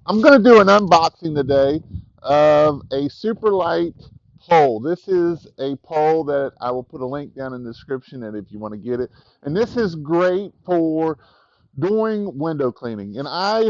I'm going to do an unboxing today of a super light pole. This is a pole that I will put a link down in the description and if you want to get it. And this is great for doing window cleaning. And I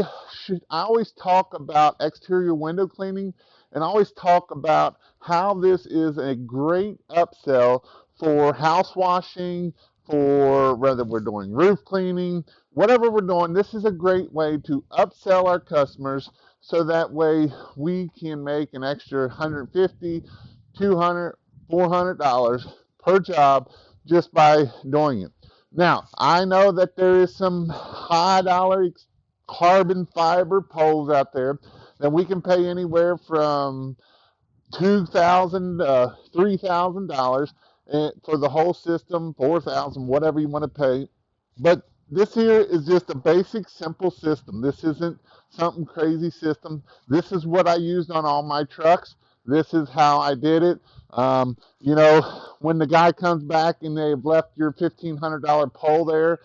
always talk about exterior window cleaning and I always talk about how this is a great upsell for house washing, for whether we're doing roof cleaning, whatever we're doing. This is a great way to upsell our customers so that way we can make an extra 150, 200, $400 per job just by doing it. Now, I know that there is some high dollar carbon fiber poles out there that we can pay anywhere from $2,000 $3,000 for the whole system, 4,000, whatever you want to pay. But this here is just a basic, simple system. This isn't something crazy system. This is what I used on all my trucks. This is how I did it. You know, when the guy comes back and they've left your $1,500 pole there,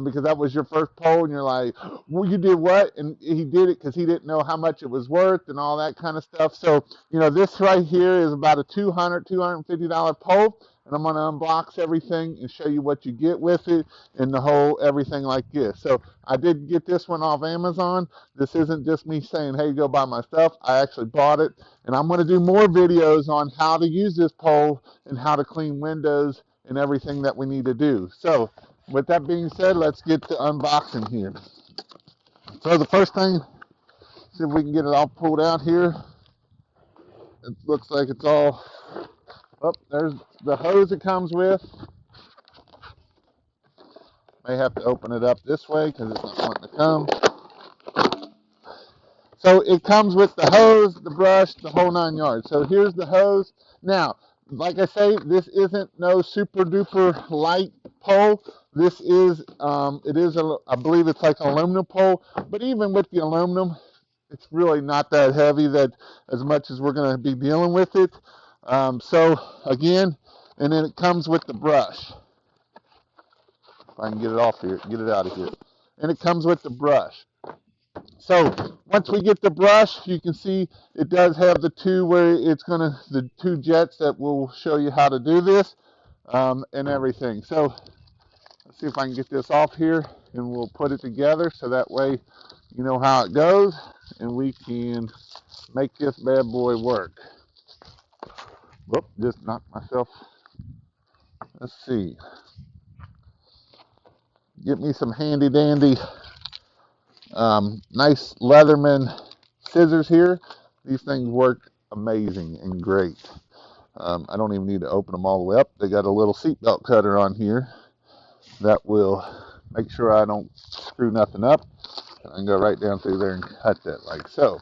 because that was your first pole, and you're like, well, you did what? And he did it because he didn't know how much it was worth and all that kind of stuff. So, you know, this right here is about a $250 pole, and I'm going to unbox everything and show you what you get with it and the whole everything like this. So I did get this one off Amazon. This isn't just me saying, hey, go buy my stuff. I actually bought it, and I'm going to do more videos on how to use this pole and how to clean windows and everything that we need to do. So with that being said, let's get to unboxing here. So the first thing, see if we can get it all pulled out here. It looks like it's all, oh, there's the hose it comes with. May have to open it up this way because it's not wanting to come. So it comes with the hose, the brush, the whole 9 yards. So here's the hose. Now, like I say, this isn't no super duper light pole. This is, I believe it's like an aluminum pole. But even with the aluminum, it's really not that heavy that as much as we're going to be dealing with it. So again, and then it comes with the brush. If I can get it off here, get it out of here. And it comes with the brush. So once we get the brush, you can see it does have the two where it's the two jets that will show you how to do this and everything. So let's see if I can get this off here and we'll put it together so that way you know how it goes and we can make this bad boy work. Whoop, just knocked myself. Let's see. Get me some handy dandy nice Leatherman scissors here. These things work amazing and great. I don't even need to open them all the way up. They got a little seatbelt cutter on here that will make sure I don't screw nothing up. I can go right down through there and cut that like so.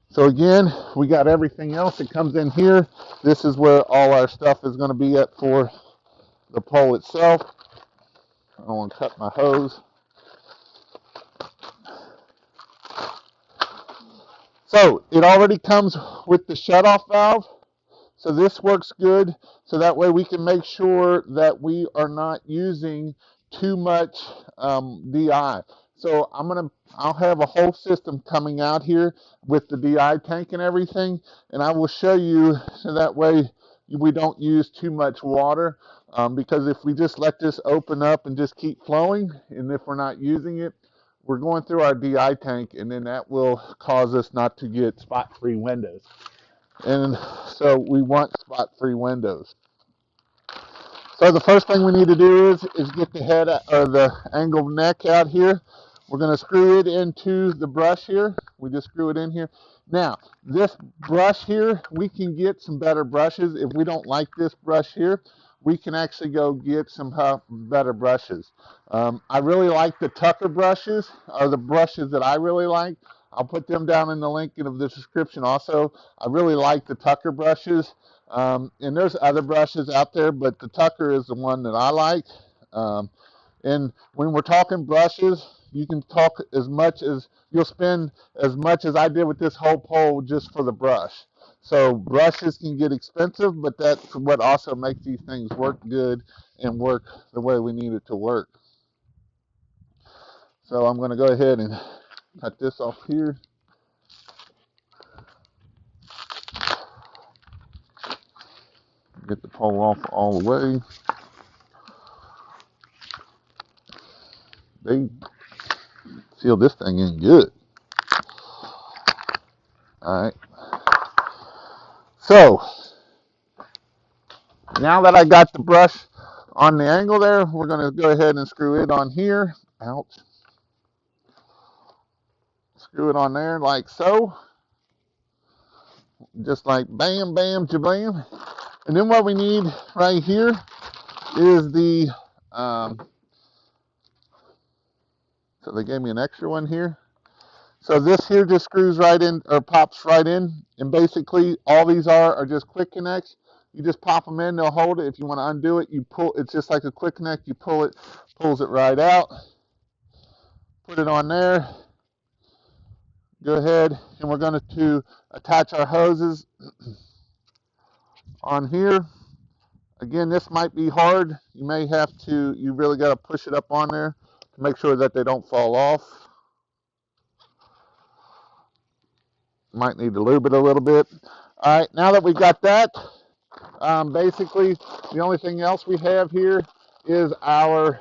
So again, we got everything else that comes in here. This is where all our stuff is going to be at for the pole itself. I don't want to cut my hose. So it already comes with the shutoff valve. So this works good. So that way we can make sure that we are not using too much DI. So I'll have a whole system coming out here with the DI tank and everything, and I will show you so that way we don't use too much water. Because if we just let this open up and just keep flowing, and if we're not using it, we're going through our DI tank, and then that will cause us not to get spot-free windows. And so we want spot-free windows. So the first thing we need to do is get the head or the angled neck out here. We're going to screw it into the brush here. We just screw it in here. Now, this brush here, we can get some better brushes. If we don't like this brush here, we can actually go get some better brushes. I really like the Tucker brushes, or the brushes that I really like. I'll put them down in the link in the description also. I really like the Tucker brushes. And there's other brushes out there, but the Tucker is the one that I like. And when we're talking brushes, you can talk as much as you'll spend as much as I did with this whole pole just for the brush. So brushes can get expensive, but that's what also makes these things work good and work the way we need it to work. So I'm going to go ahead and cut this off here. Get the pole off all the way. They seal this thing in good. All right. So now that I got the brush on the angle there, we're going to go ahead and screw it on here. Ouch. Screw it on there like so. Just like bam, bam, jablam. And then what we need right here is the, so they gave me an extra one here. So this here just screws right in, or pops right in. And basically all these are just quick connects. You just pop them in, they'll hold it. If you want to undo it, you pull, it's just like a quick connect. You pull it, pulls it right out. Put it on there. Go ahead, and we're going to attach our hoses on here. Again, this might be hard. You may have to, you really got to push it up on there to make sure that they don't fall off. Might need to lube it a little bit. All right, now that we got that, basically the only thing else we have here is our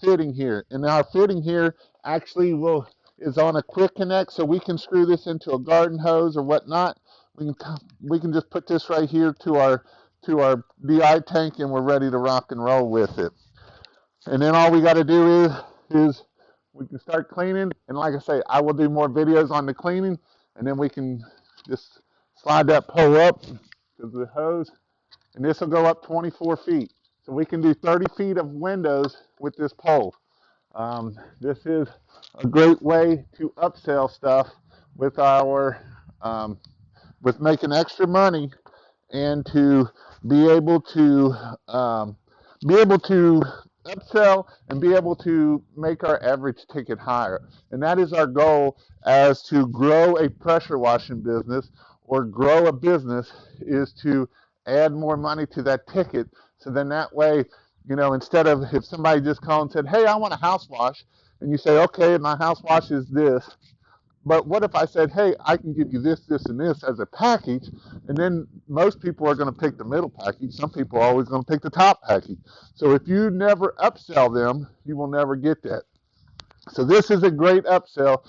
fitting here. And our fitting here actually is on a quick connect, so we can screw this into a garden hose or whatnot. We can just put this right here to our DI tank, and we're ready to rock and roll with it. And then all we got to do is we can start cleaning. And like I say, I will do more videos on the cleaning, and then we can just slide that pole up to the hose, and this will go up 24 feet. So we can do 30 feet of windows with this pole. This is a great way to upsell stuff with our with making extra money, and to be able to upsell and be able to make our average ticket higher. And that is our goal, as to grow a pressure washing business or grow a business, is to add more money to that ticket. So then that way, you know, instead of, if somebody just called and said, hey, I want a house wash, and you say, okay, my house wash is this. But what if I said, hey, I can give you this, this, and this as a package? And then most people are going to pick the middle package. Some people are always going to pick the top package. So if you never upsell them, you will never get that. So this is a great upsell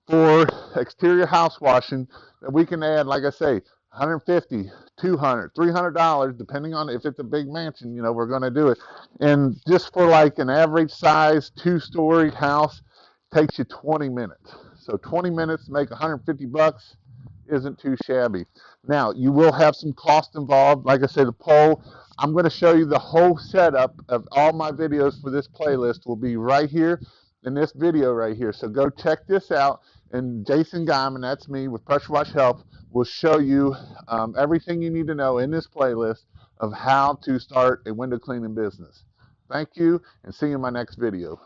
for exterior house washing, that we can add, like I say, $150, $200, $300, depending on if it's a big mansion, you know, we're going to do it. And just for like an average size 2-story house, takes you 20 minutes. So 20 minutes to make 150 bucks isn't too shabby. Now, you will have some cost involved. Like I said, the pole, I'm going to show you the whole setup of all my videos for this playlist will be right here in this video right here. So go check this out. And Jason Guyman, that's me with Pressure Wash Help, will show you everything you need to know in this playlist of how to start a window cleaning business. Thank you, and see you in my next video.